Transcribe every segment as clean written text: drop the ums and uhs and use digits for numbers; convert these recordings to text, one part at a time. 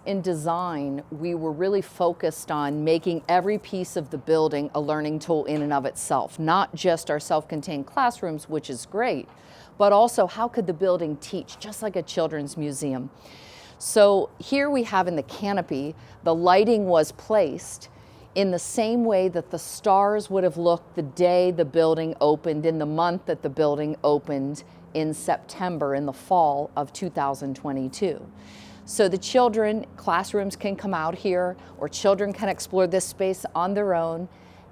in design, we were really focused on making every piece of the building a learning tool in and of itself, not just our self-contained classrooms, which is great, but also how could the building teach, just like a children's museum. So here we have in the canopy, the lighting was placed in the same way that the stars would have looked the day the building opened, in the month that the building opened in September, in the fall of 2022. So the children, classrooms can come out here, or children can explore this space on their own,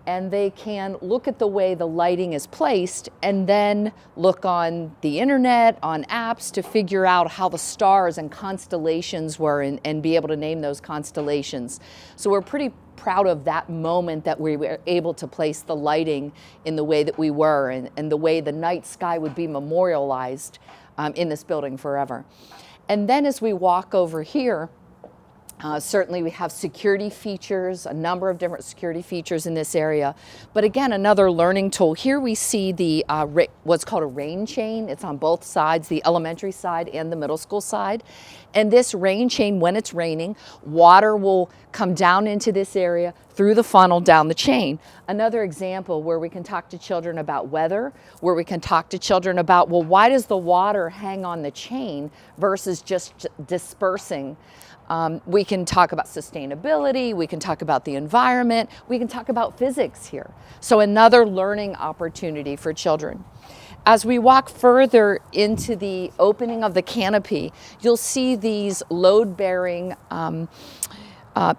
and they can look at the way the lighting is placed and then look on the internet, on apps, to figure out how the stars and constellations were, and be able to name those constellations. So we're pretty proud of that moment that we were able to place the lighting in the way that we were, and the way the night sky would be memorialized in this building forever. And then as we walk over here, certainly we have security features, a number of different security features in this area. But again, another learning tool. Here we see the what's called a rain chain. It's on both sides, the elementary side and the middle school side. And this rain chain, when it's raining, water will come down into this area through the funnel down the chain. Another example where we can talk to children about weather, where we can talk to children about, well, why does the water hang on the chain versus just dispersing? We can talk about sustainability, we can talk about the environment, we can talk about physics here. So another learning opportunity for children. As we walk further into the opening of the canopy, you'll see these load-bearing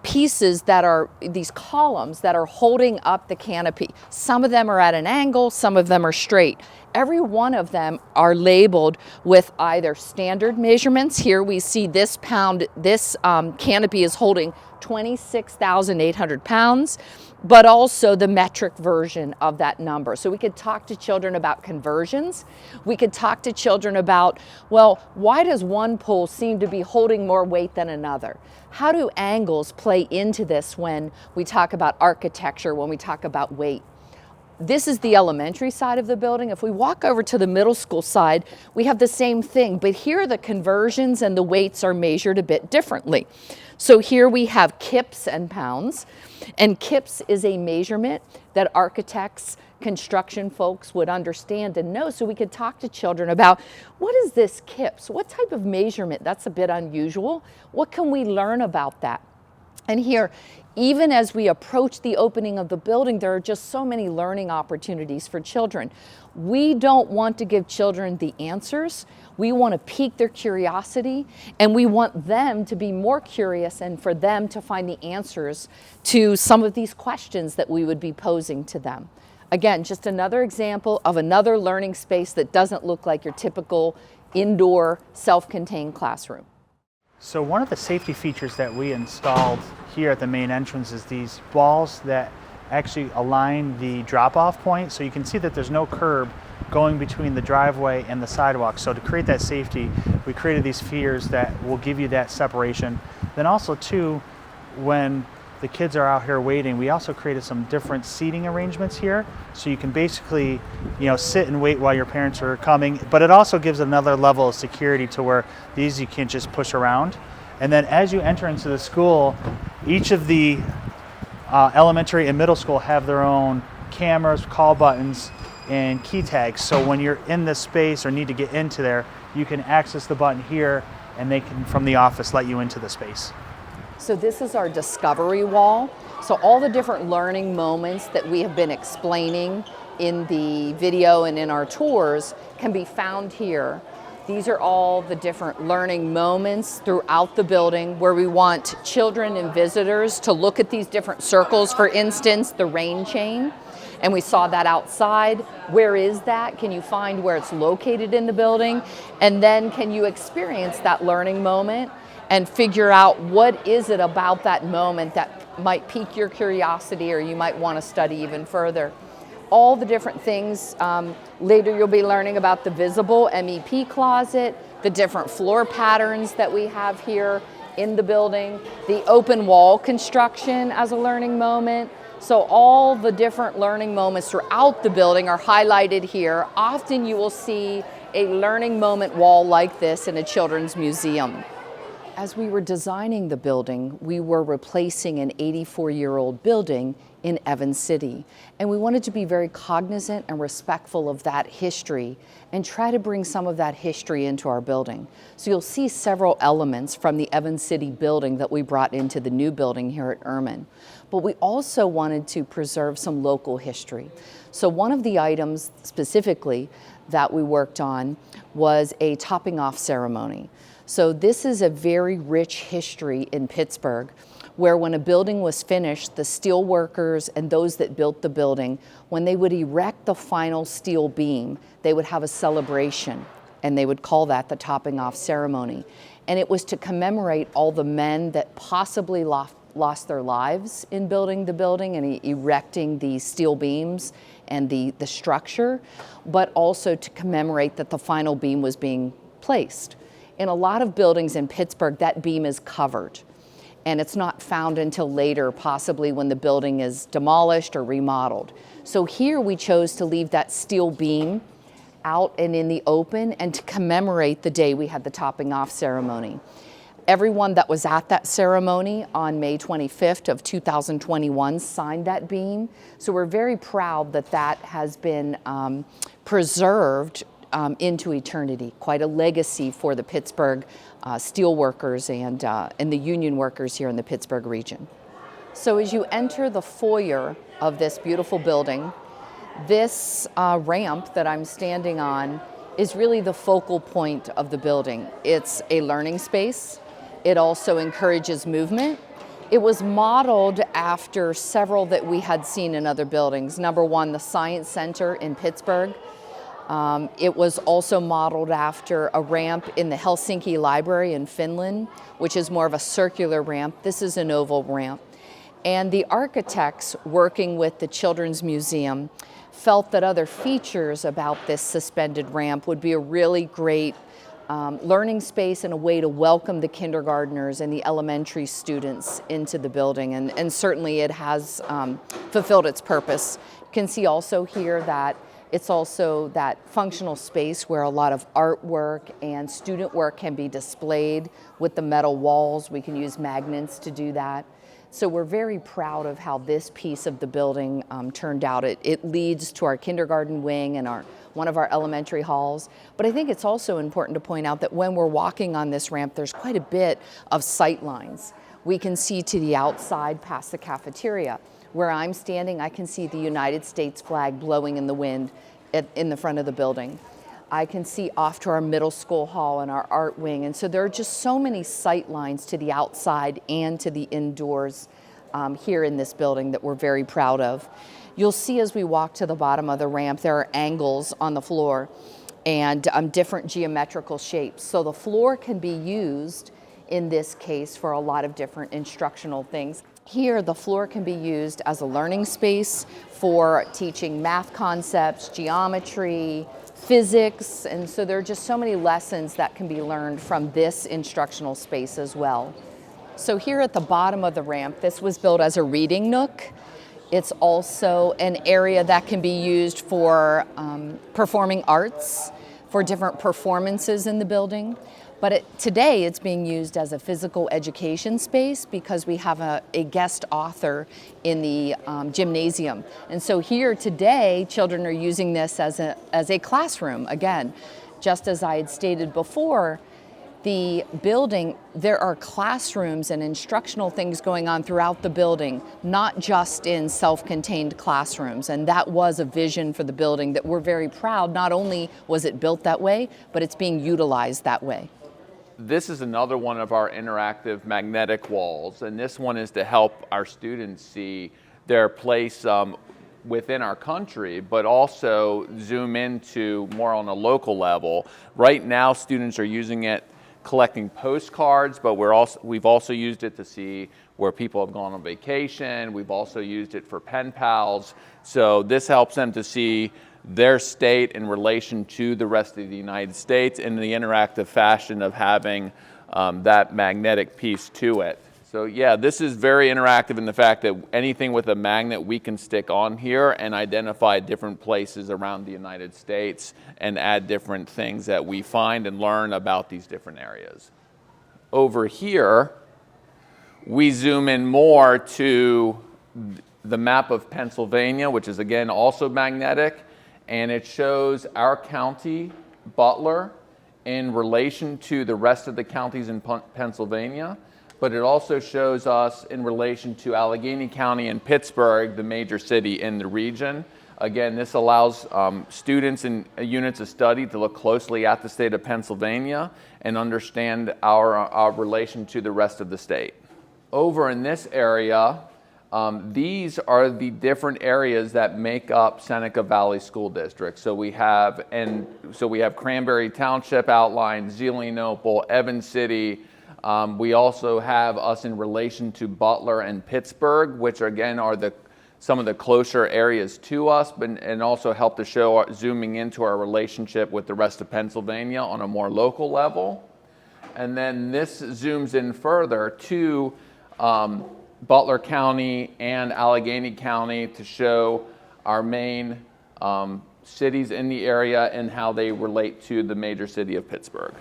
pieces that are, these columns that are holding up the canopy. Some of them are at an angle, some of them are straight. Every one of them are labeled with either standard measurements. Here we see this canopy is holding 26,800 pounds, but also the metric version of that number. So we could talk to children about conversions. We could talk to children about, well, why does one pole seem to be holding more weight than another? How do angles play into this when we talk about architecture, when we talk about weight? This is the elementary side of the building. If we walk over to the middle school side, we have the same thing, but here the conversions and the weights are measured a bit differently. So here we have kips and pounds, and kips is a measurement that architects, construction folks would understand and know. So we could talk to children about, what is this kips? What type of measurement? That's a bit unusual. What can we learn about that? And here, even as we approach the opening of the building, there are just so many learning opportunities for children. We don't want to give children the answers. We want to pique their curiosity, and we want them to be more curious and for them to find the answers to some of these questions that we would be posing to them. Again, just another example of another learning space that doesn't look like your typical indoor self-contained classroom. So one of the safety features that we installed here at the main entrance is these walls that actually align the drop-off point. So you can see that there's no curb going between the driveway and the sidewalk. So to create that safety, we created these features that will give you that separation. Then also too, when the kids are out here waiting, we also created some different seating arrangements here. So you can basically, sit and wait while your parents are coming, but it also gives another level of security to where these you can't just push around. And then as you enter into the school, each of the elementary and middle school have their own cameras, call buttons, and key tags. So when you're in this space or need to get into there, you can access the button here, and they can, from the office, let you into the space. So this is our discovery wall. So all the different learning moments that we have been explaining in the video and in our tours can be found here. These are all the different learning moments throughout the building where we want children and visitors to look at these different circles. For instance, the rain chain, and we saw that outside. Where is that? Can you find where it's located in the building? And then can you experience that learning moment and figure out what is it about that moment that might pique your curiosity or you might want to study even further. All the different things. Later you'll be learning about the visible MEP closet, the different floor patterns that we have here in the building, the open wall construction as a learning moment. So all the different learning moments throughout the building are highlighted here. Often you will see a learning moment wall like this in a children's museum. As we were designing the building, we were replacing an 84-year-old building in Evans City. And we wanted to be very cognizant and respectful of that history and try to bring some of that history into our building. So you'll see several elements from the Evans City building that we brought into the new building here at Ehrman. But we also wanted to preserve some local history. So one of the items specifically that we worked on was a topping off ceremony. So this is a very rich history in Pittsburgh, where when a building was finished, the steel workers and those that built the building, when they would erect the final steel beam, they would have a celebration, and they would call that the topping off ceremony. And it was to commemorate all the men that possibly lost their lives in building the building and erecting the steel beams and the structure, but also to commemorate that the final beam was being placed. In a lot of buildings in Pittsburgh, that beam is covered, and it's not found until later, possibly when the building is demolished or remodeled. So here we chose to leave that steel beam out and in the open, and to commemorate the day we had the topping off ceremony. Everyone that was at that ceremony on May 25th of 2021 signed that beam. So we're very proud that that has been preserved into eternity. Quite a legacy for the Pittsburgh steel workers and the union workers here in the Pittsburgh region. So as you enter the foyer of this beautiful building, this ramp that I'm standing on is really the focal point of the building. It's a learning space. It also encourages movement. It was modeled after several that we had seen in other buildings. Number one, the Science Center in Pittsburgh. It was also modeled after a ramp in the Helsinki Library in Finland, which is more of a circular ramp. This is an oval ramp. And the architects working with the Children's Museum felt that other features about this suspended ramp would be a really great learning space and a way to welcome the kindergartners and the elementary students into the building. And certainly it has fulfilled its purpose. You can see also here that it's also that functional space where a lot of artwork and student work can be displayed with the metal walls. We can use magnets to do that. So we're very proud of how this piece of the building turned out. It leads to our kindergarten wing and one of our elementary halls. But I think it's also important to point out that when we're walking on this ramp, there's quite a bit of sight lines. We can see to the outside past the cafeteria. Where I'm standing, I can see the United States flag blowing in the wind in the front of the building. I can see off to our middle school hall and our art wing. And so there are just so many sight lines to the outside and to the indoors here in this building that we're very proud of. You'll see as we walk to the bottom of the ramp, there are angles on the floor and different geometrical shapes. So the floor can be used in this case for a lot of different instructional things. Here, the floor can be used as a learning space for teaching math concepts, geometry, physics, and so there are just so many lessons that can be learned from this instructional space as well. So here at the bottom of the ramp, this was built as a reading nook. It's also an area that can be used for performing arts, for different performances in the building. But today it's being used as a physical education space because we have a guest author in the gymnasium. And so here today, children are using this as a classroom. Again, just as I had stated before, the building, there are classrooms and instructional things going on throughout the building, not just in self-contained classrooms. And that was a vision for the building that we're very proud. Not only was it built that way, but it's being utilized that way. This is another one of our interactive magnetic walls, and this one is to help our students see their place within our country, but also zoom into more on a local level. Right now, students are using it collecting postcards, but we've also used it to see where people have gone on vacation. We've also used it for pen pals. So this helps them to see their state in relation to the rest of the United States in the interactive fashion of having that magnetic piece to it. So yeah, this is very interactive in the fact that anything with a magnet we can stick on here and identify different places around the United States and add different things that we find and learn about these different areas. over here, we zoom in more to the map of Pennsylvania, which is again also magnetic, and it shows our county, Butler, in relation to the rest of the counties in Pennsylvania, but it also shows us in relation to Allegheny County and Pittsburgh, the major city in the region. Again, this allows students in units of study to look closely at the state of Pennsylvania and understand our relation to the rest of the state. Over in this area, these are the different areas that make up Seneca Valley School District. So we have Cranberry Township outlined, Zelienople, Evans City. We also have us in relation to Butler and Pittsburgh, which again are some of the closer areas to us, and also help to show zooming into our relationship with the rest of Pennsylvania on a more local level. And then this zooms in further to Butler County and Allegheny County to show our main cities in the area and how they relate to the major city of Pittsburgh.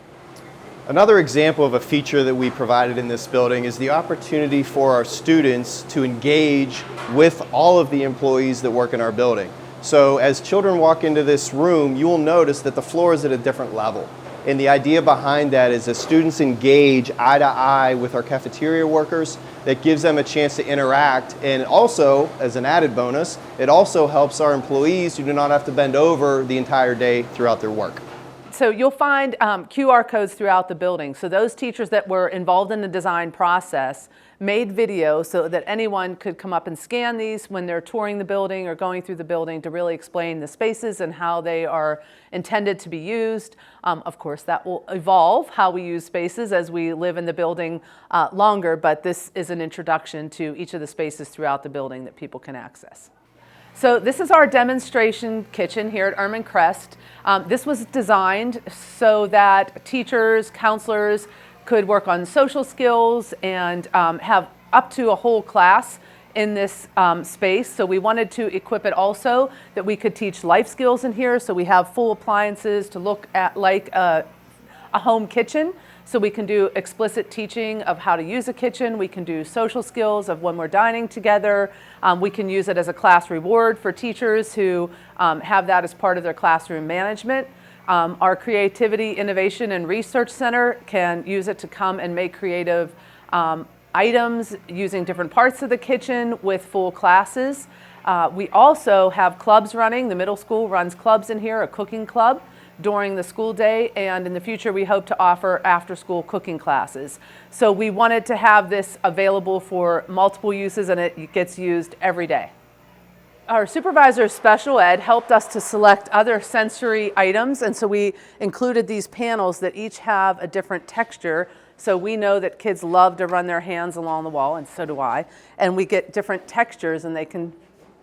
Another example of a feature that we provided in this building is the opportunity for our students to engage with all of the employees that work in our building. So as children walk into this room, you will notice that the floor is at a different level. And the idea behind that is that students engage eye to eye with our cafeteria workers. That gives them a chance to interact, and also, as an added bonus, it also helps our employees who do not have to bend over the entire day throughout their work. So you'll find QR codes throughout the building. So those teachers that were involved in the design process made videos so that anyone could come up and scan these when they're touring the building or going through the building to really explain the spaces and how they are intended to be used. Of course, that will evolve how we use spaces as we live in the building longer, but this is an introduction to each of the spaces throughout the building that people can access. So this is our demonstration kitchen here at Ehrman Crest. This was designed so that teachers, counselors could work on social skills and have up to a whole class in this space. So we wanted to equip it also that we could teach life skills in here. So we have full appliances to look at like a home kitchen. So we can do explicit teaching of how to use a kitchen. We can do social skills of when we're dining together. We can use it as a class reward for teachers who have that as part of their classroom management. Our Creativity, Innovation, and Research Center can use it to come and make creative items using different parts of the kitchen with full classes. We also have clubs running. The middle school runs clubs in here, a cooking club during the school day, and in the future we hope to offer after-school cooking classes. So we wanted to have this available for multiple uses, and it gets used every day. Our supervisor of special ed helped us to select other sensory items, and so we included these panels that each have a different texture. So we know that kids love to run their hands along the wall, and so do I. And we get different textures, and they can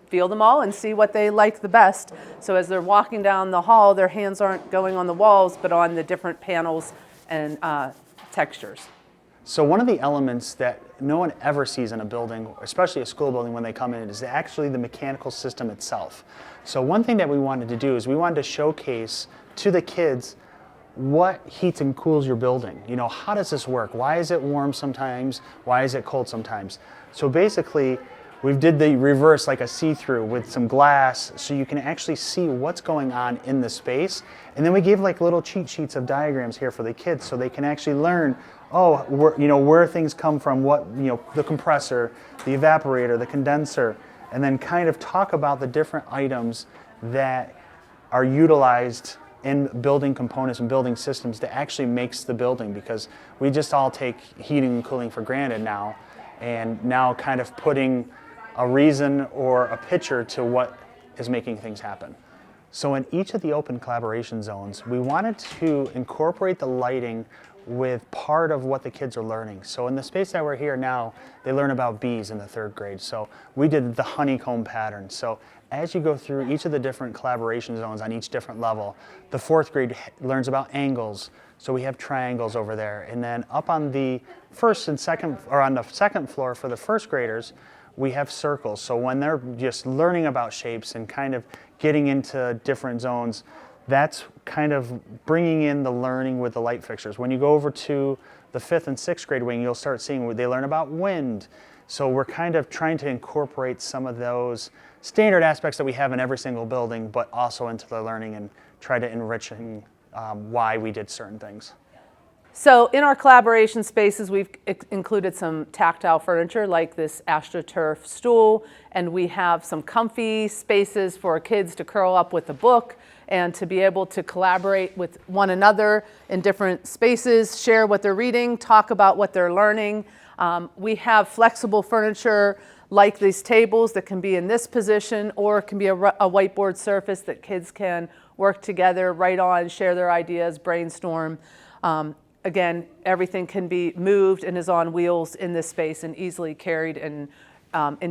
feel them all and see what they like the best. So as they're walking down the hall, their hands aren't going on the walls, but on the different panels and textures. So one of the elements that no one ever sees in a building, especially a school building when they come in, is actually the mechanical system itself. So one thing that we wanted to do is we wanted to showcase to the kids what heats and cools your building. You know, how does this work? Why is it warm sometimes? Why is it cold sometimes? So basically, we did the reverse, like a see-through with some glass, so you can actually see what's going on in the space. And then we gave like little cheat sheets of diagrams here for the kids, so they can actually learn, where things come from, the compressor, the evaporator, the condenser, and then kind of talk about the different items that are utilized in building components and building systems that actually makes the building, because we just all take heating and cooling for granted now, and now kind of putting a reason or a picture to what is making things happen. So in each of the open collaboration zones, we wanted to incorporate the lighting with part of what the kids are learning. So in the space that we're here now, they learn about bees in the 3rd grade. So we did the honeycomb pattern. So as you go through each of the different collaboration zones on each different level, the 4th grade learns about angles. So we have triangles over there. And then up on the first and second, or on the 2nd floor for the 1st graders, we have circles. So when they're just learning about shapes and kind of getting into different zones, that's kind of bringing in the learning with the light fixtures. When you go over to the 5th and 6th grade wing, you'll start seeing where they learn about wind. So we're kind of trying to incorporate some of those standard aspects that we have in every single building, but also into the learning and try to enrich why we did certain things. So in our collaboration spaces, we've included some tactile furniture like this AstroTurf stool, and we have some comfy spaces for kids to curl up with a book and to be able to collaborate with one another in different spaces, share what they're reading, talk about what they're learning. We have flexible furniture like these tables that can be in this position, or it can be a whiteboard surface that kids can work together, write on, share their ideas, brainstorm. Again, everything can be moved and is on wheels in this space and easily carried in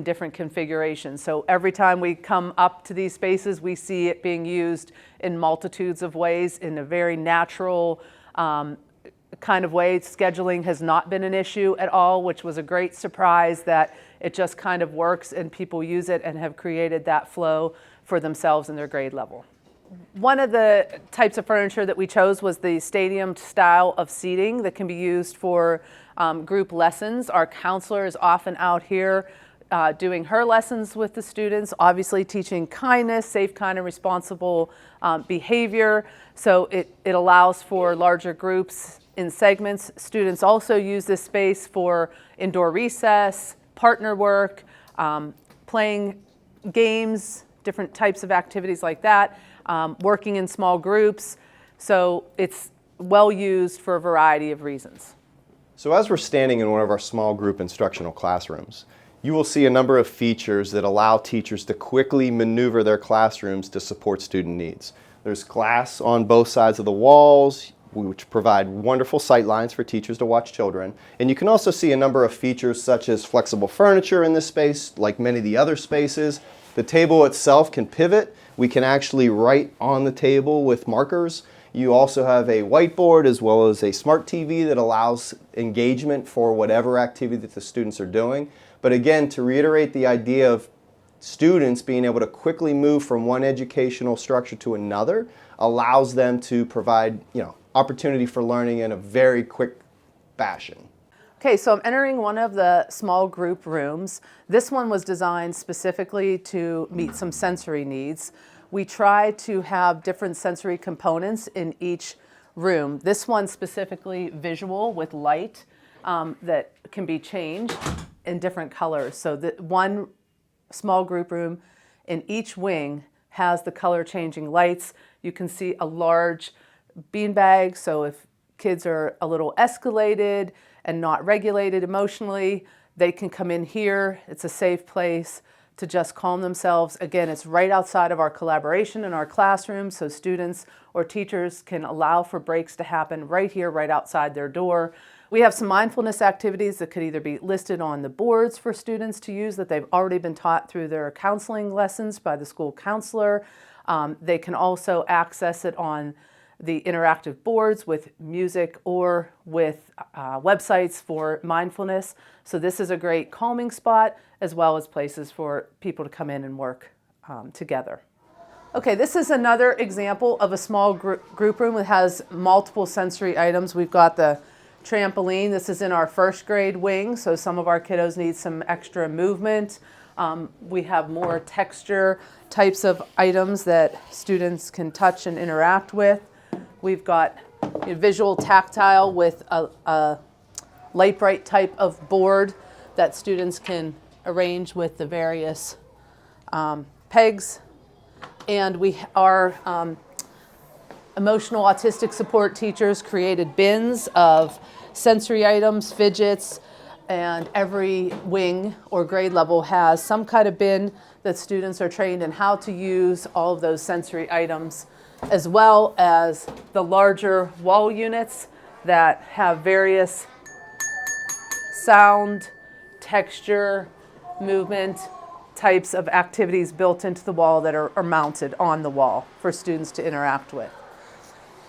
different configurations. So every time we come up to these spaces, we see it being used in multitudes of ways in a very natural kind of way. Scheduling has not been an issue at all, which was a great surprise that it just kind of works and people use it and have created that flow for themselves in their grade level. One of the types of furniture that we chose was the stadium style of seating that can be used for group lessons. Our counselor is often out here doing her lessons with the students, obviously teaching kindness, safe, kind, and responsible behavior. So it allows for larger groups in segments. Students also use this space for indoor recess, partner work, playing games, different types of activities like that. Working in small groups, so it's well used for a variety of reasons. So as we're standing in one of our small group instructional classrooms, you will see a number of features that allow teachers to quickly maneuver their classrooms to support student needs. There's glass on both sides of the walls, which provide wonderful sight lines for teachers to watch children. And you can also see a number of features such as flexible furniture in this space, like many of the other spaces. The table itself can pivot. We can actually write on the table with markers. You also have a whiteboard as well as a smart TV that allows engagement for whatever activity that the students are doing. But again, to reiterate the idea of students being able to quickly move from one educational structure to another allows them to provide, opportunity for learning in a very quick fashion. Okay, so I'm entering one of the small group rooms. This one was designed specifically to meet some sensory needs. We try to have different sensory components in each room. This one specifically visual with light that can be changed in different colors. So that one small group room in each wing has the color changing lights. You can see a large beanbag, so if kids are a little escalated and not regulated emotionally, they can come in here. It's a safe place to just calm themselves. Again, it's right outside of our collaboration in our classroom, so students or teachers can allow for breaks to happen right here, right outside their door. We have some mindfulness activities that could either be listed on the boards for students to use that they've already been taught through their counseling lessons by the school counselor. They can also access it on the interactive boards with music or with websites for mindfulness. So this is a great calming spot as well as places for people to come in and work together. Okay, this is another example of a small group room that has multiple sensory items. We've got the trampoline. This is in our first grade wing, so some of our kiddos need some extra movement. We have more texture types of items that students can touch and interact with. We've got visual tactile with a light bright type of board that students can arrange with the various pegs. And our emotional autistic support teachers created bins of sensory items, fidgets, and every wing or grade level has some kind of bin that students are trained in how to use all of those sensory items, as well as the larger wall units that have various sound, texture, movement types of activities built into the wall that are mounted on the wall for students to interact with.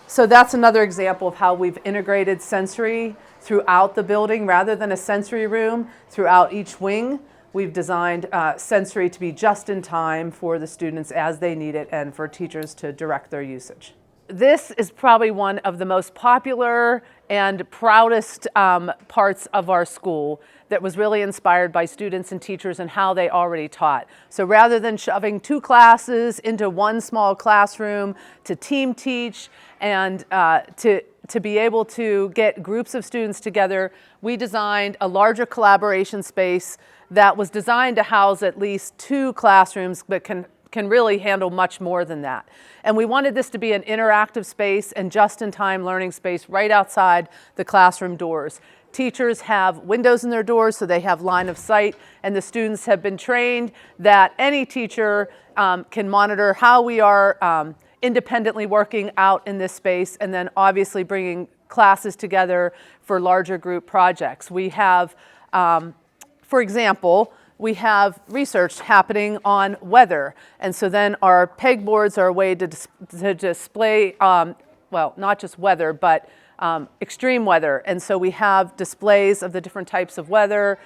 So that's another example of how we've integrated sensory throughout the building. Rather than a sensory room throughout each wing, we've designed sensory to be just in time for the students as they need it and for teachers to direct their usage. This is probably one of the most popular and proudest parts of our school that was really inspired by students and teachers and how they already taught. So rather than shoving 2 classes into one small classroom to team teach and to be able to get groups of students together, we designed a larger collaboration space that was designed to house at least 2 classrooms, but can really handle much more than that. And we wanted this to be an interactive space and just-in-time learning space right outside the classroom doors. Teachers have windows in their doors so they have line of sight, and the students have been trained that any teacher can monitor how we are independently working out in this space, and then obviously bringing classes together for larger group projects. We have, for example, we have research happening on weather, and so then our pegboards are a way to display, well, not just weather, but extreme weather. And so we have displays of the different types of weather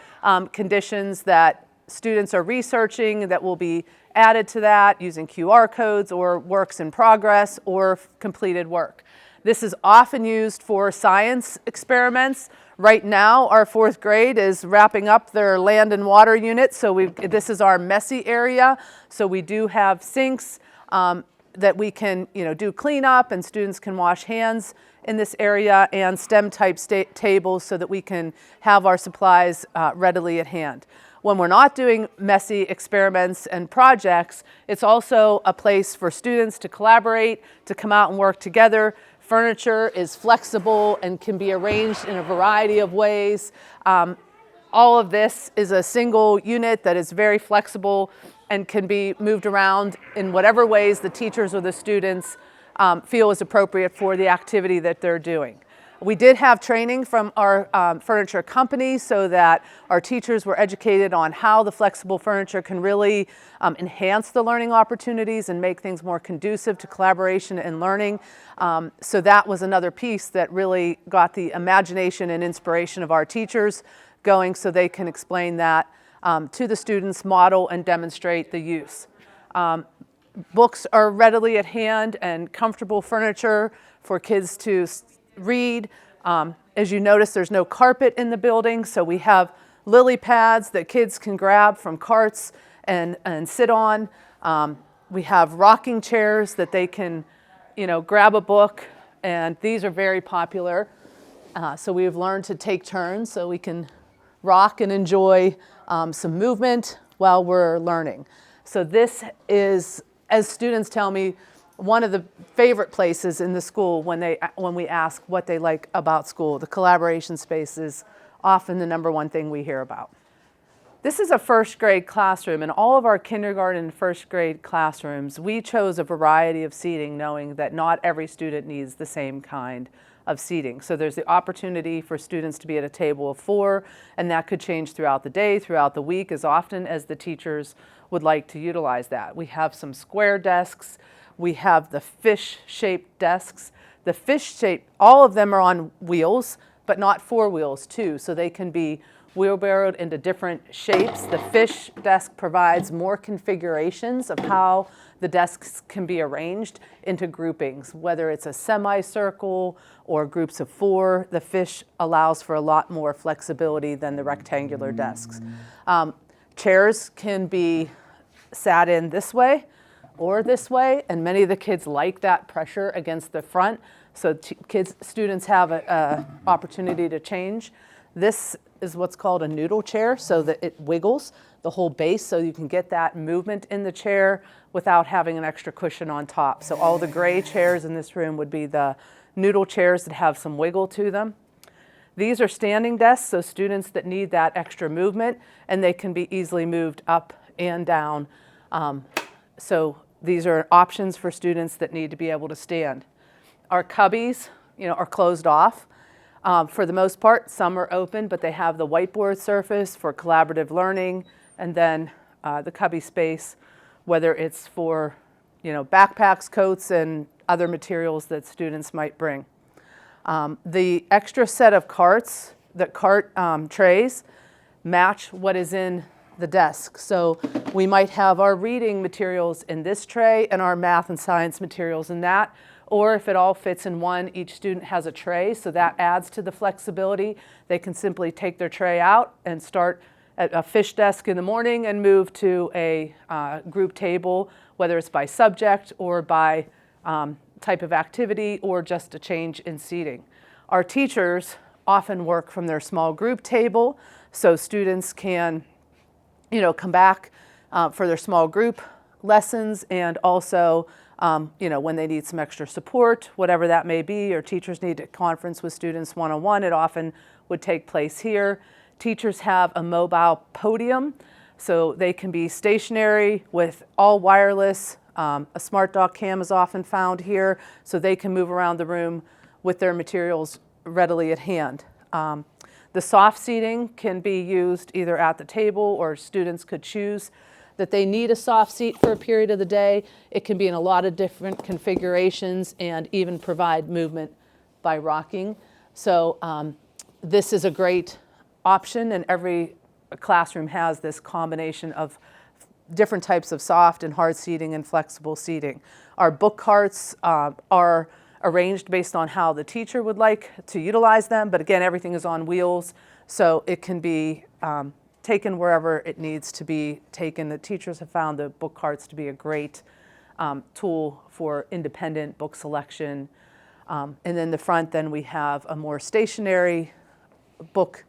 conditions that students are researching that will be added to that using QR codes or works in progress or completed work. This is often used for science experiments. Right now, our 4th grade is wrapping up their land and water unit, so this is our messy area. So we do have sinks that we can do cleanup, and students can wash hands in this area, and STEM type tables so that we can have our supplies readily at hand. When we're not doing messy experiments and projects, it's also a place for students to collaborate, to come out and work together. Furniture is flexible and can be arranged in a variety of ways. All of this is a single unit that is very flexible and can be moved around in whatever ways the teachers or the students feel is appropriate for the activity that they're doing. We did have training from our furniture company so that our teachers were educated on how the flexible furniture can really enhance the learning opportunities and make things more conducive to collaboration and learning. So that was another piece that really got the imagination and inspiration of our teachers going so they can explain that to the students, model and demonstrate the use. Books are readily at hand and comfortable furniture for kids to read. As you notice, there's no carpet in the building, so we have lily pads that kids can grab from carts and sit on. We have rocking chairs that they can, grab a book, and these are very popular. So we've learned to take turns so we can rock and enjoy some movement while we're learning. So this is, as students tell me, one of the favorite places in the school when we ask what they like about school. The collaboration space is often the #1 thing we hear about. This is a 1st grade classroom. In all of our kindergarten and 1st grade classrooms, we chose a variety of seating, knowing that not every student needs the same kind of seating. So there's the opportunity for students to be at a table of 4, and that could change throughout the day, throughout the week, as often as the teachers would like to utilize that. We have some square desks. We have the fish-shaped desks. The fish-shaped, all of them are on wheels, but not 4 wheels too, so they can be wheelbarrowed into different shapes. The fish desk provides more configurations of how the desks can be arranged into groupings, whether it's a semicircle or groups of 4. The fish allows for a lot more flexibility than the rectangular desks. Chairs can be sat in this way or this way, and many of the kids like that pressure against the front, so students have an opportunity to change. This is what's called a noodle chair, so that it wiggles the whole base so you can get that movement in the chair without having an extra cushion on top. So all the gray chairs in this room would be the noodle chairs that have some wiggle to them. These are standing desks, so students that need that extra movement, and they can be easily moved up and down. So these are options for students that need to be able to stand. Our cubbies, are closed off. For the most part, some are open, but they have the whiteboard surface for collaborative learning, and then the cubby space, whether it's for, backpacks, coats, and other materials that students might bring. The extra set of carts, the cart trays, match what is in the desk. So we might have our reading materials in this tray and our math and science materials in that, Or if it all fits in one, each student has a tray, so that adds to the flexibility. They can simply take their tray out and start at a fish desk in the morning and move to a group table, whether it's by subject or by type of activity or just a change in seating. Our teachers often work from their small group table, so students can, come back for their small group lessons, and also when they need some extra support, whatever that may be, or teachers need a conference with students one-on-one, it often would take place here. Teachers have a mobile podium, so they can be stationary with all wireless. A smart dock cam is often found here, so they can move around the room with their materials readily at hand. The soft seating can be used either at the table, or students could choose that they need a soft seat for a period of the day. It can be in a lot of different configurations and even provide movement by rocking. So this is a great option, and every classroom has this combination of different types of soft and hard seating and flexible seating. Our book carts are arranged based on how the teacher would like to utilize them, but again, everything is on wheels, so it can be taken wherever it needs to be taken. The teachers have found the book carts to be a great tool for independent book selection. And then the front, then we have a more stationary book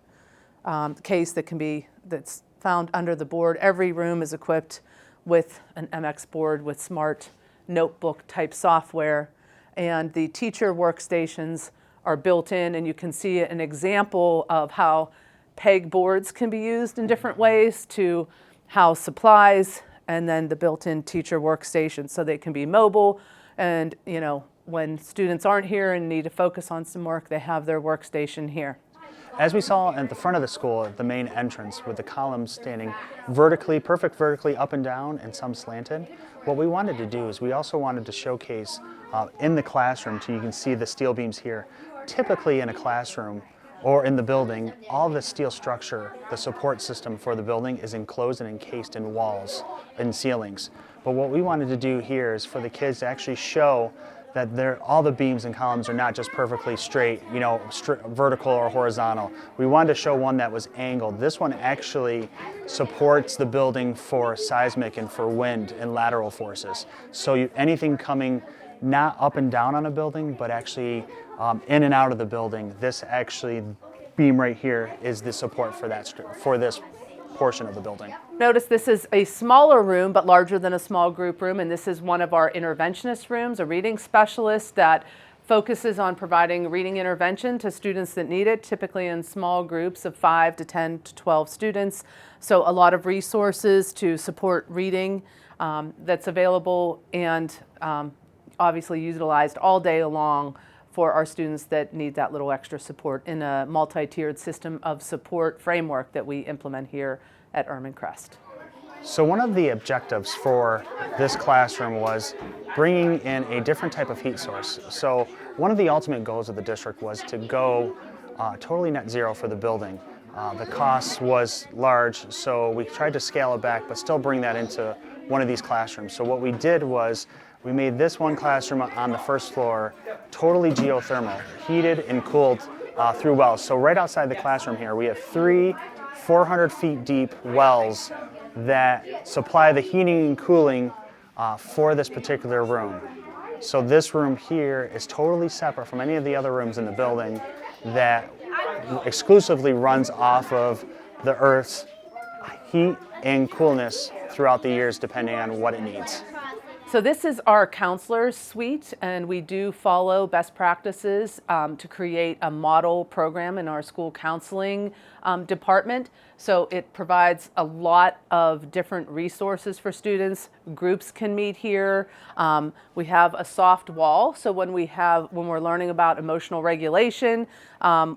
case that's found under the board. Every room is equipped with an MX board with smart notebook type software, and the teacher workstations are built in, and you can see an example of how peg boards can be used in different ways to house supplies, and then the built-in teacher workstation, so they can be mobile, and when students aren't here and need to focus on some work, they have their workstation here. As we saw at the front of the school, at the main entrance, with the columns standing vertically, perfect vertically up and down, and some slanted, what we wanted to do is we also wanted to showcase in the classroom, so you can see the steel beams here. Typically in a classroom or in the building, all the steel structure, the support system for the building is enclosed and encased in walls and ceilings. But what we wanted to do here is for the kids to actually show that all the beams and columns are not just perfectly straight, vertical or horizontal. We wanted to show one that was angled. This one actually supports the building for seismic and for wind and lateral forces. So anything coming not up and down on a building, but actually in and out of the building, this actually beam right here is the support for this portion of the building. Notice this is a smaller room, but larger than a small group room, and this is one of our interventionist rooms, a reading specialist that focuses on providing reading intervention to students that need it, typically in small groups of 5 to 10 to 12 students. So a lot of resources to support reading that's available, and obviously utilized all day long for our students that need that little extra support in a multi-tiered system of support framework that we implement here at Ehrman Crest. So one of the objectives for this classroom was bringing in a different type of heat source. So one of the ultimate goals of the district was to go totally net zero for the building. The cost was large, so we tried to scale it back, but still bring that into one of these classrooms. So what we did was we made this one classroom on the first floor totally geothermal, heated and cooled through wells. So right outside the classroom here, we have 3 400 feet deep wells that supply the heating and cooling for this particular room. So this room here is totally separate from any of the other rooms in the building that exclusively runs off of the Earth's heat and coolness throughout the years, depending on what it needs. So this is our counselor's suite, and we do follow best practices to create a model program in our school counseling department. So it provides a lot of different resources for students. Groups can meet here. We have a soft wall, so when we're learning about emotional regulation,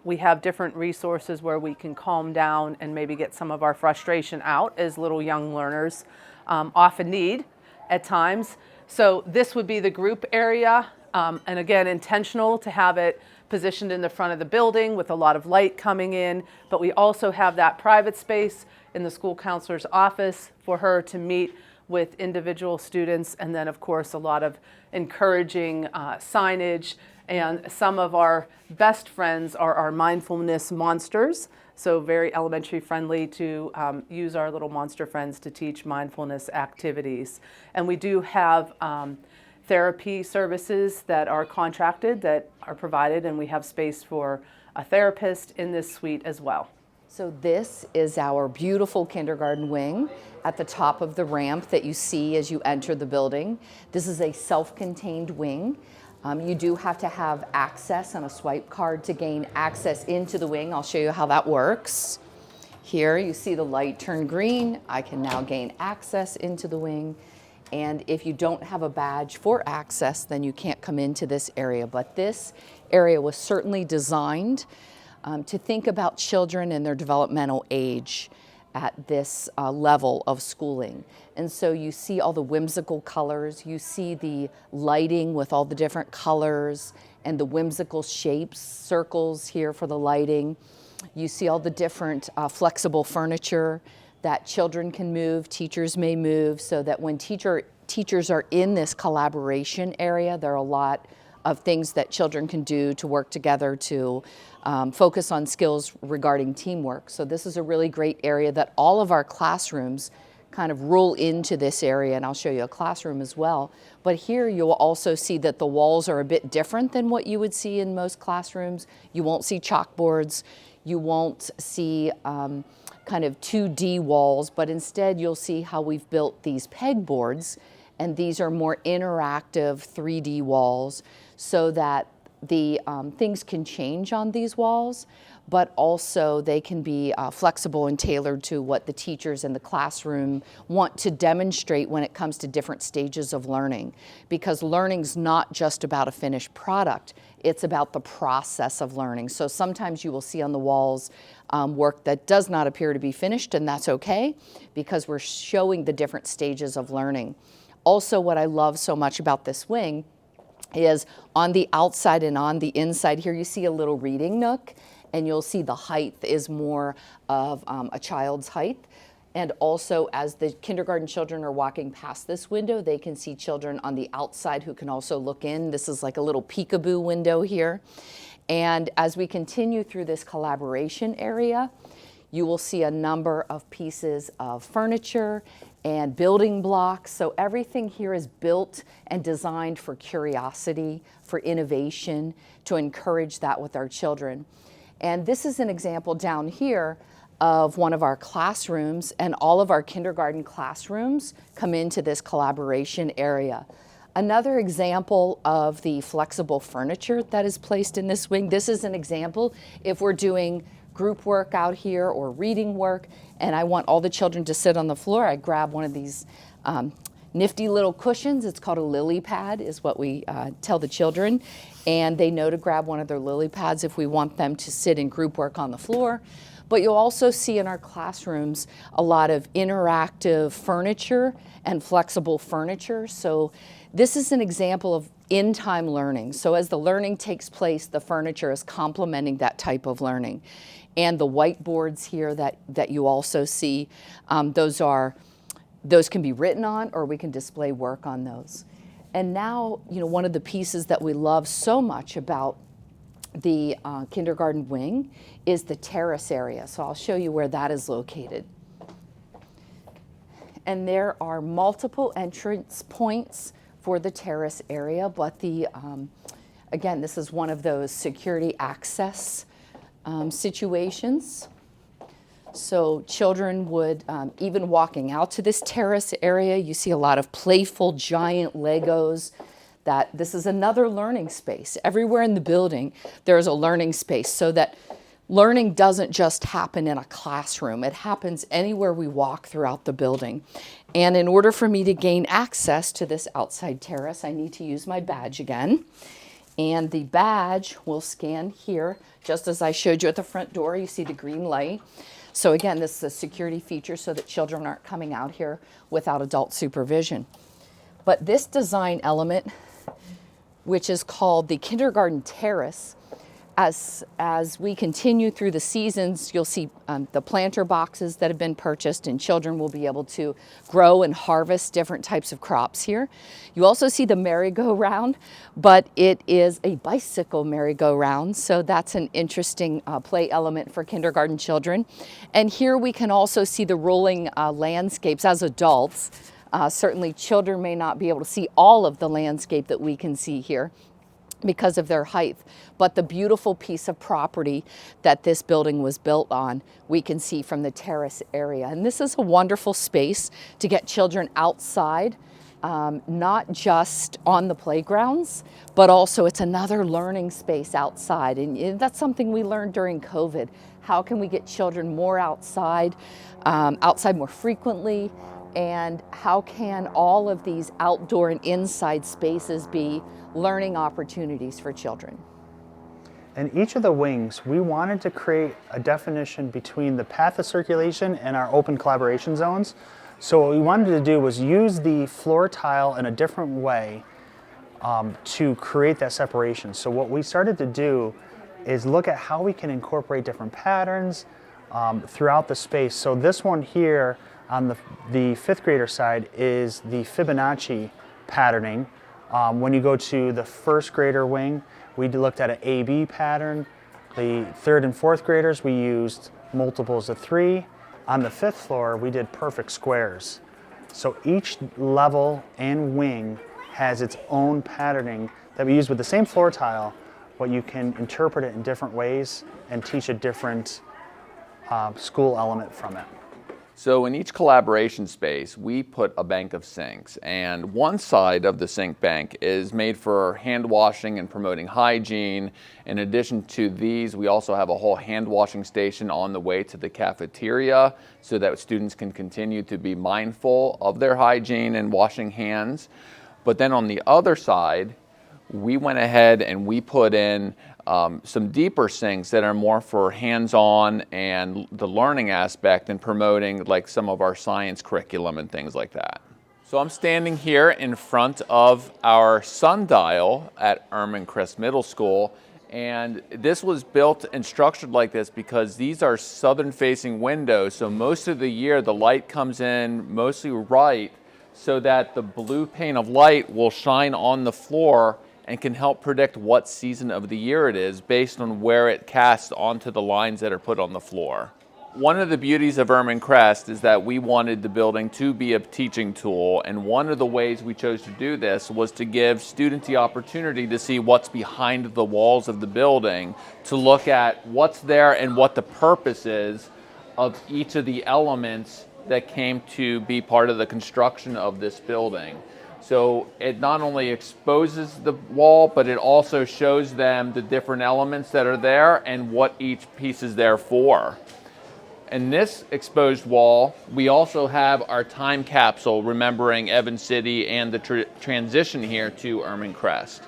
we have different resources where we can calm down and maybe get some of our frustration out, as little young learners often need at times. So this would be the group area, and again, intentional to have it positioned in the front of the building with a lot of light coming in, but we also have that private space in the school counselor's office for her to meet with individual students, and then of course a lot of encouraging signage. And some of our best friends are our mindfulness monsters, so very elementary friendly to use our little monster friends to teach mindfulness activities. And we do have therapy services that are contracted, that are provided, and we have space for a therapist in this suite as well. So this is our beautiful kindergarten wing at the top of the ramp that you see as you enter the building. This is a self-contained wing. You do have to have access on a swipe card to gain access into the wing. I'll show you how that works. Here you see the light turn green. I can now gain access into the wing. And if you don't have a badge for access, then you can't come into this area. But this area was certainly designed to think about children and their developmental age at this level of schooling. And so you see all the whimsical colors, you see the lighting with all the different colors and the whimsical shapes, circles here for the lighting. You see all the different flexible furniture that children can move, teachers may move, so that when teachers are in this collaboration area, there are a lot of things that children can do to work together to focus on skills regarding teamwork. So this is a really great area that all of our classrooms kind of roll into this area, and I'll show you a classroom as well. But here you'll also see that the walls are a bit different than what you would see in most classrooms. You won't see chalkboards, you won't see kind of 2D walls, but instead you'll see how we've built these pegboards, and these are more interactive 3D walls so that the things can change on these walls, but also they can be flexible and tailored to what the teachers in the classroom want to demonstrate when it comes to different stages of learning. Because learning's not just about a finished product, it's about the process of learning. So sometimes you will see on the walls work that does not appear to be finished, and that's okay, because we're showing the different stages of learning. Also, what I love so much about this wing is on the outside and on the inside here, you see a little reading nook, and you'll see the height is more of a child's height. And also, as the kindergarten children are walking past this window, they can see children on the outside who can also look in. This is like a little peekaboo window here. And as we continue through this collaboration area, you will see a number of pieces of furniture and building blocks. So everything here is built and designed for curiosity, for innovation, to encourage that with our children. And this is an example down here of one of our classrooms, and all of our kindergarten classrooms come into this collaboration area. Another example of the flexible furniture that is placed in this wing, this is an example if we're doing group work out here or reading work, and I want all the children to sit on the floor, I grab one of these nifty little cushions. It's called a lily pad, is what we tell the children, and they know to grab one of their lily pads if we want them to sit in group work on the floor. But you'll also see in our classrooms a lot of interactive furniture and flexible furniture. So this is an example of in-time learning. So as the learning takes place, the furniture is complementing that type of learning. And the whiteboards here that you also see, those can be written on, or we can display work on those. And now, one of the pieces that we love so much about the kindergarten wing is the terrace area. So I'll show you where that is located. And there are multiple entrance points for the terrace area, but again, this is one of those security access situations. So children would, even walking out to this terrace area, you see a lot of playful giant Legos. That this is another learning space. Everywhere in the building, there's a learning space, so that learning doesn't just happen in a classroom. It happens anywhere we walk throughout the building. And in order for me to gain access to this outside terrace, I need to use my badge again. And the badge will scan here, just as I showed you at the front door. You see the green light. So again, this is a security feature so that children aren't coming out here without adult supervision. But this design element, which is called the kindergarten terrace, As we continue through the seasons, you'll see the planter boxes that have been purchased, and children will be able to grow and harvest different types of crops here. You also see the merry-go-round, but it is a bicycle merry-go-round, so that's an interesting play element for kindergarten children. And here we can also see the rolling landscapes as adults. Certainly children may not be able to see all of the landscape that we can see here because of their height, but the beautiful piece of property that this building was built on, we can see from the terrace area. And this is a wonderful space to get children outside, not just on the playgrounds, but also it's another learning space outside. And that's something we learned during COVID. How can we get children more outside, outside more frequently? And how can all of these outdoor and inside spaces be learning opportunities for children? In each of the wings, we wanted to create a definition between the path of circulation and our open collaboration zones. So what we wanted to do was use the floor tile in a different way to create that separation. So what we started to do is look at how we can incorporate different patterns throughout the space. So this one here on the fifth grader side is the Fibonacci patterning. When you go to the first grader wing, we looked at an A-B pattern. The third and fourth graders, we used multiples of 3. On the fifth floor, we did perfect squares. So each level and wing has its own patterning that we use with the same floor tile, but you can interpret it in different ways and teach a different school element from it. So in each collaboration space, we put a bank of sinks, and one side of the sink bank is made for hand washing and promoting hygiene. In addition to these, we also have a whole hand washing station on the way to the cafeteria so that students can continue to be mindful of their hygiene and washing hands. But then on the other side, we went ahead and we put in some deeper sinks that are more for hands-on and the learning aspect and promoting like some of our science curriculum and things like that. So I'm standing here in front of our Sundial at Ehrman Crest Middle School, and this was built and structured like this because these are southern-facing windows, so most of the year the light comes in mostly right so that the blue pane of light will shine on the floor and can help predict what season of the year it is based on where it casts onto the lines that are put on the floor. One of the beauties of Ehrman Crest is that we wanted the building to be a teaching tool, and one of the ways we chose to do this was to give students the opportunity to see what's behind the walls of the building, to look at what's there and what the purpose is of each of the elements that came to be part of the construction of this building. So it not only exposes the wall, but it also shows them the different elements that are there and what each piece is there for. In this exposed wall, we also have our time capsule remembering Evans City and the transition here to Ehrman Crest.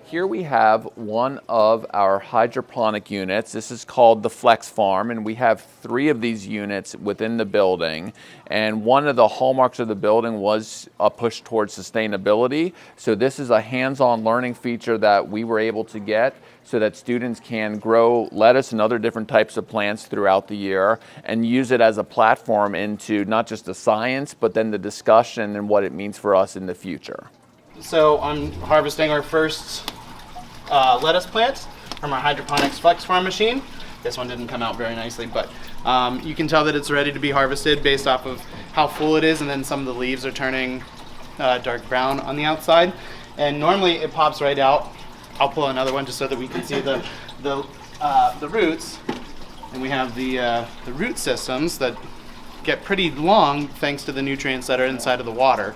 Here we have one of our hydroponic units. This is called the Flex Farm, and we have 3 of these units within the building. And one of the hallmarks of the building was a push towards sustainability. So this is a hands-on learning feature that we were able to get so that students can grow lettuce and other different types of plants throughout the year and use it as a platform into not just the science, but then the discussion and what it means for us in the future. So I'm harvesting our first lettuce plants from our hydroponics Flex Farm machine. This one didn't come out very nicely, but you can tell that it's ready to be harvested based off of how full it is, and then some of the leaves are turning dark brown on the outside. And normally it pops right out. I'll pull another one just so that we can see the roots. And we have the root systems that get pretty long thanks to the nutrients that are inside of the water.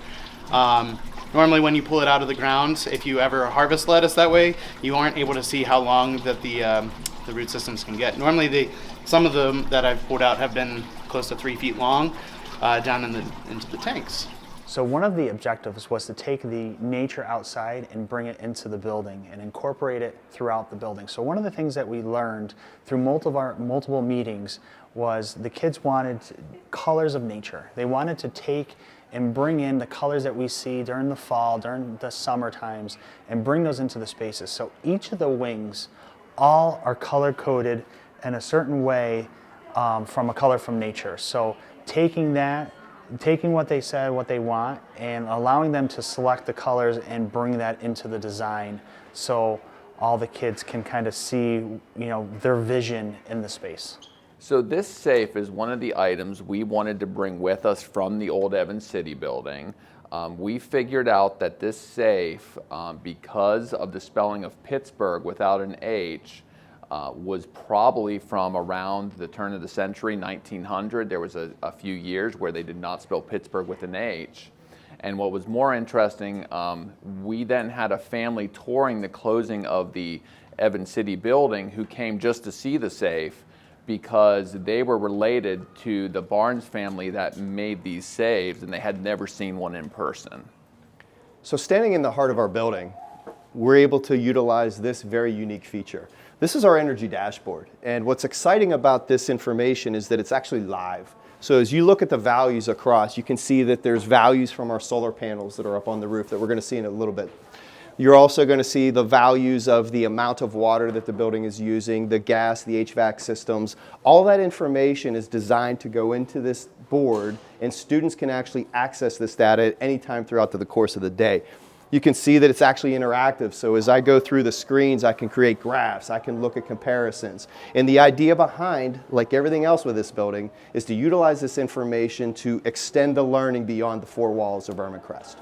Normally when you pull it out of the ground, if you ever harvest lettuce that way, you aren't able to see how long that the root systems can get. Normally some of them that I've pulled out have been close to 3 feet long down into the tanks. So one of the objectives was to take the nature outside and bring it into the building and incorporate it throughout the building. So one of the things that we learned through multiple meetings was the kids wanted colors of nature. They wanted to take and bring in the colors that we see during the fall, during the summer times, and bring those into the spaces. So each of the wings all are color coded in a certain way from a color from nature. So taking what they said, what they want, and allowing them to select the colors and bring that into the design, so all the kids can kind of see, their vision in the space. So this safe is one of the items we wanted to bring with us from the old Evans City building. We figured out that this safe, because of the spelling of Pittsburgh without an H, was probably from around the turn of the century, 1900. There was a few years where they did not spell Pittsburgh with an H. And what was more interesting, we then had a family touring the closing of the Evans City building who came just to see the safe, because they were related to the Barnes family that made these safes, and they had never seen one in person. So standing in the heart of our building, we're able to utilize this very unique feature. This is our energy dashboard, and what's exciting about this information is that it's actually live. So as you look at the values across, you can see that there's values from our solar panels that are up on the roof that we're going to see in a little bit. You're also going to see the values of the amount of water that the building is using, the gas, the HVAC systems. All that information is designed to go into this board, and students can actually access this data at any time throughout the course of the day. You can see that it's actually interactive, so as I go through the screens, I can create graphs, I can look at comparisons. And the idea behind, like everything else with this building, is to utilize this information to extend the learning beyond the four walls of Ehrman Crest.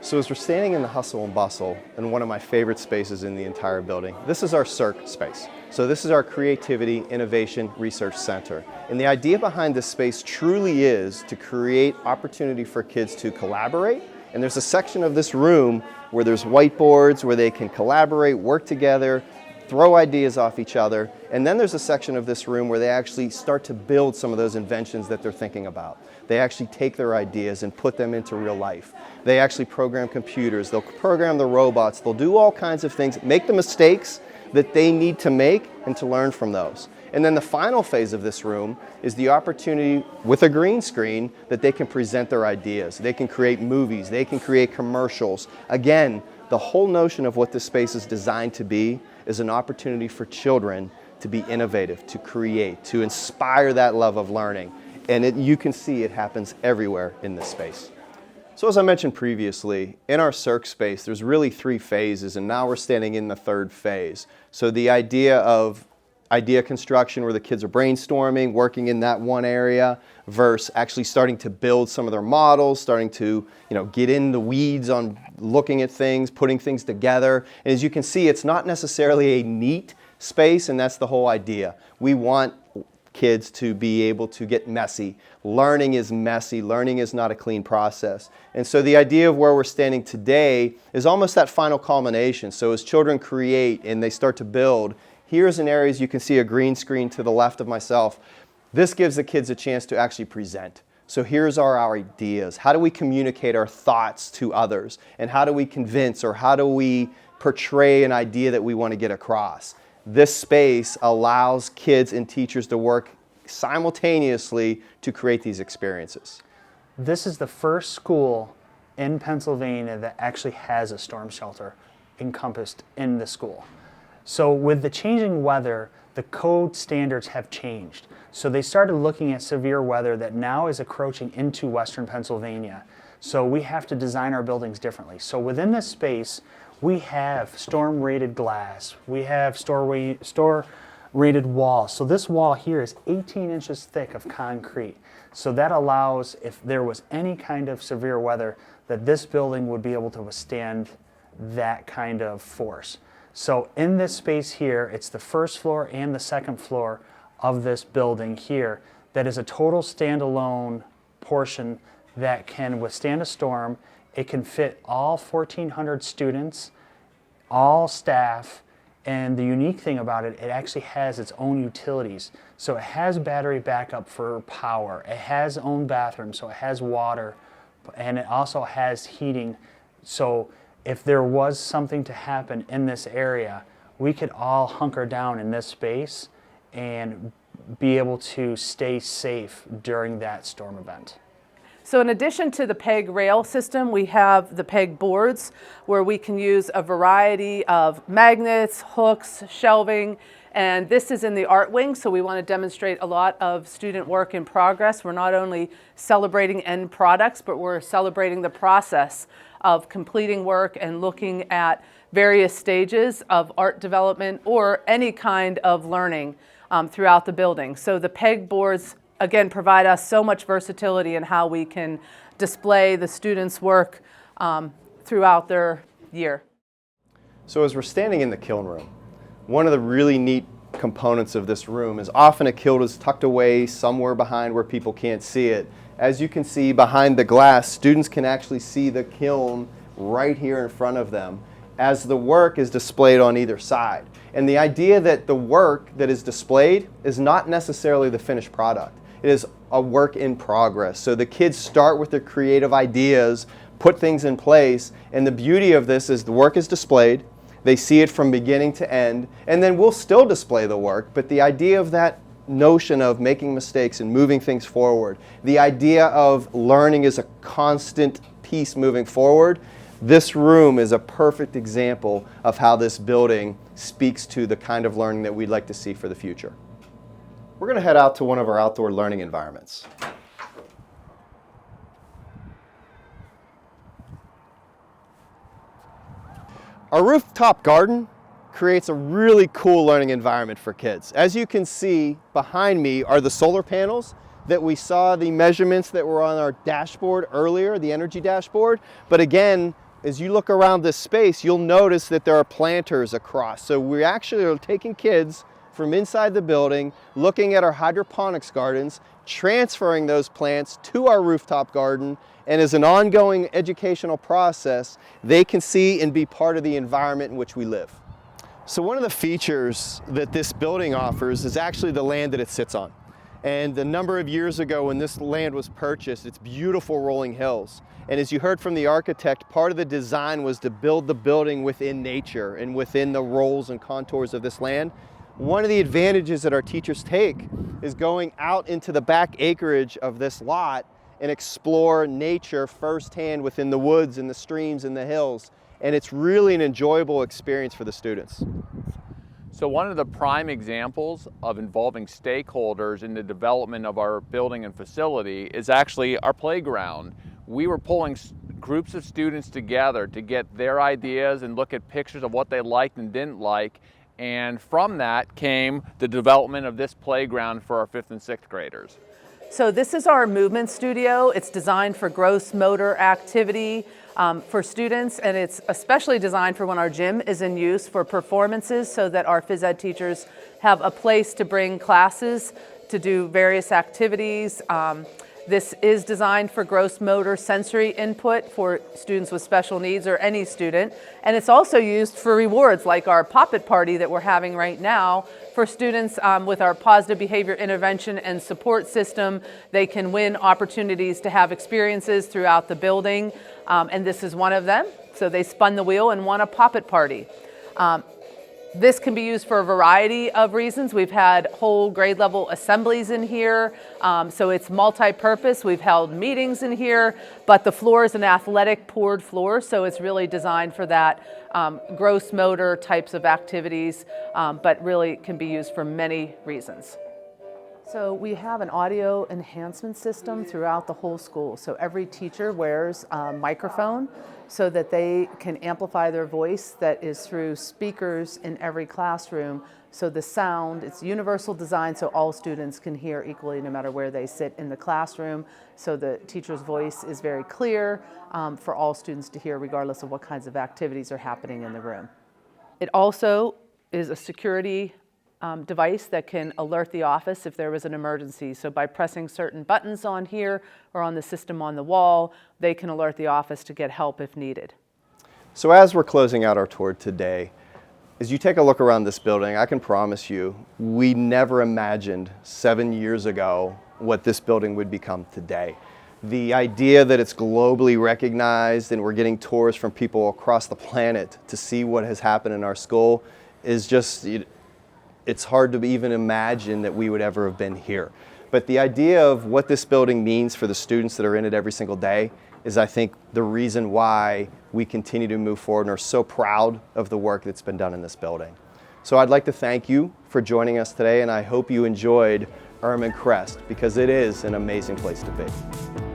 So as we're standing in the hustle and bustle in one of my favorite spaces in the entire building, this is our CIRC space. So this is our Creativity, Innovation, Research Center. And the idea behind this space truly is to create opportunity for kids to collaborate. And there's a section of this room where there's whiteboards where they can collaborate, work together, throw ideas off each other. And then there's a section of this room where they actually start to build some of those inventions that they're thinking about. They actually take their ideas and put them into real life. They actually program computers, they'll program the robots, they'll do all kinds of things, make the mistakes that they need to make and to learn from those. And then the final phase of this room is the opportunity with a green screen that they can present their ideas. They can create movies, they can create commercials. Again, the whole notion of what this space is designed to be is an opportunity for children to be innovative, to create, to inspire that love of learning. And you can see it happens everywhere in this space. So as I mentioned previously, in our CIRC space, there's really three phases, and now we're standing in the third phase. So the idea of idea construction, where the kids are brainstorming, working in that one area, versus actually starting to build some of their models, starting to get in the weeds on looking at things, putting things together. And as you can see, it's not necessarily a neat space, and that's the whole idea. We want kids to be able to get messy. Learning is messy. Learning is not a clean process. And so the idea of where we're standing today is almost that final culmination. So as children create and they start to build, here's an area, you can see a green screen to the left of myself. This gives the kids a chance to actually present. So here's our ideas. How do we communicate our thoughts to others? And how do we convince, or how do we portray an idea that we want to get across? This space allows kids and teachers to work simultaneously to create these experiences. This is the first school in Pennsylvania that actually has a storm shelter encompassed in the school. So with the changing weather, the code standards have changed. So they started looking at severe weather that now is encroaching into Western Pennsylvania. So we have to design our buildings differently. So within this space, we have storm-rated glass. We have store-rated walls. So this wall here is 18 inches thick of concrete. So that allows, if there was any kind of severe weather, that this building would be able to withstand that kind of force. So in this space here, it's the first floor and the second floor of this building here that is a total standalone portion that can withstand a storm. It can fit all 1,400 students, all staff, and the unique thing about it, it actually has its own utilities. So it has battery backup for power, it has its own bathroom, so it has water, and it also has heating. So if there was something to happen in this area, we could all hunker down in this space and be able to stay safe during that storm event. So in addition to the peg rail system, we have the peg boards where we can use a variety of magnets, hooks, shelving, And this is in the art wing, so we want to demonstrate a lot of student work in progress. We're not only celebrating end products, but we're celebrating the process of completing work and looking at various stages of art development or any kind of learning throughout the building. So the pegboards, again, provide us so much versatility in how we can display the students' work throughout their year. So as we're standing in the kiln room, one of the really neat components of this room is often a kiln is tucked away somewhere behind where people can't see it. As you can see behind the glass, students can actually see the kiln right here in front of them as the work is displayed on either side. And the idea that the work that is displayed is not necessarily the finished product. It is a work in progress. So the kids start with their creative ideas, put things in place, and the beauty of this is the work is displayed, they see it from beginning to end, and then we'll still display the work, but the idea of that notion of making mistakes and moving things forward, the idea of learning is a constant piece moving forward, this room is a perfect example of how this building speaks to the kind of learning that we'd like to see for the future. We're going to head out to one of our outdoor learning environments. Our rooftop garden creates a really cool learning environment for kids. As you can see behind me are the solar panels that we saw the measurements that were on our dashboard earlier, the energy dashboard. But again, as you look around this space, you'll notice that there are planters across. So we actually are taking kids from inside the building, looking at our hydroponics gardens, transferring those plants to our rooftop garden, and as an ongoing educational process, they can see and be part of the environment in which we live. So one of the features that this building offers is actually the land that it sits on. And a number of years ago when this land was purchased, it's beautiful rolling hills. And as you heard from the architect, part of the design was to build the building within nature and within the rolls and contours of this land. One of the advantages that our teachers take is going out into the back acreage of this lot and explore nature firsthand within the woods and the streams and the hills. And it's really an enjoyable experience for the students. So one of the prime examples of involving stakeholders in the development of our building and facility is actually our playground. We were pulling groups of students together to get their ideas and look at pictures of what they liked and didn't like. And from that came the development of this playground for our 5th and 6th graders. So this is our movement studio. It's designed for gross motor activity for students, and it's especially designed for when our gym is in use for performances so that our phys ed teachers have a place to bring classes to do various activities. This is designed for gross motor sensory input for students with special needs or any student. And it's also used for rewards like our Pop-It Party that we're having right now for students with our positive behavior intervention and support system. They can win opportunities to have experiences throughout the building. And this is one of them. So they spun the wheel and won a Pop-It Party. This can be used for a variety of reasons. We've had whole grade level assemblies in here, so it's multi-purpose. We've held meetings in here, but the floor is an athletic poured floor, so it's really designed for that gross motor types of activities, but really can be used for many reasons. So we have an audio enhancement system throughout the whole school. So every teacher wears a microphone so that they can amplify their voice that is through speakers in every classroom. So the sound, it's universal design so all students can hear equally no matter where they sit in the classroom. So the teacher's voice is very clear for all students to hear regardless of what kinds of activities are happening in the room. It also is a security device that can alert the office if there was an emergency. So by pressing certain buttons on here or on the system on the wall, they can alert the office to get help if needed. So as we're closing out our tour today, as you take a look around this building, I can promise you, we never imagined 7 years ago what this building would become today. The idea that it's globally recognized and we're getting tours from people across the planet to see what has happened in our school is just, it's hard to even imagine that we would ever have been here. But the idea of what this building means for the students that are in it every single day is, I think, the reason why we continue to move forward and are so proud of the work that's been done in this building. So I'd like to thank you for joining us today, and I hope you enjoyed Ehrman Crest, because it is an amazing place to be.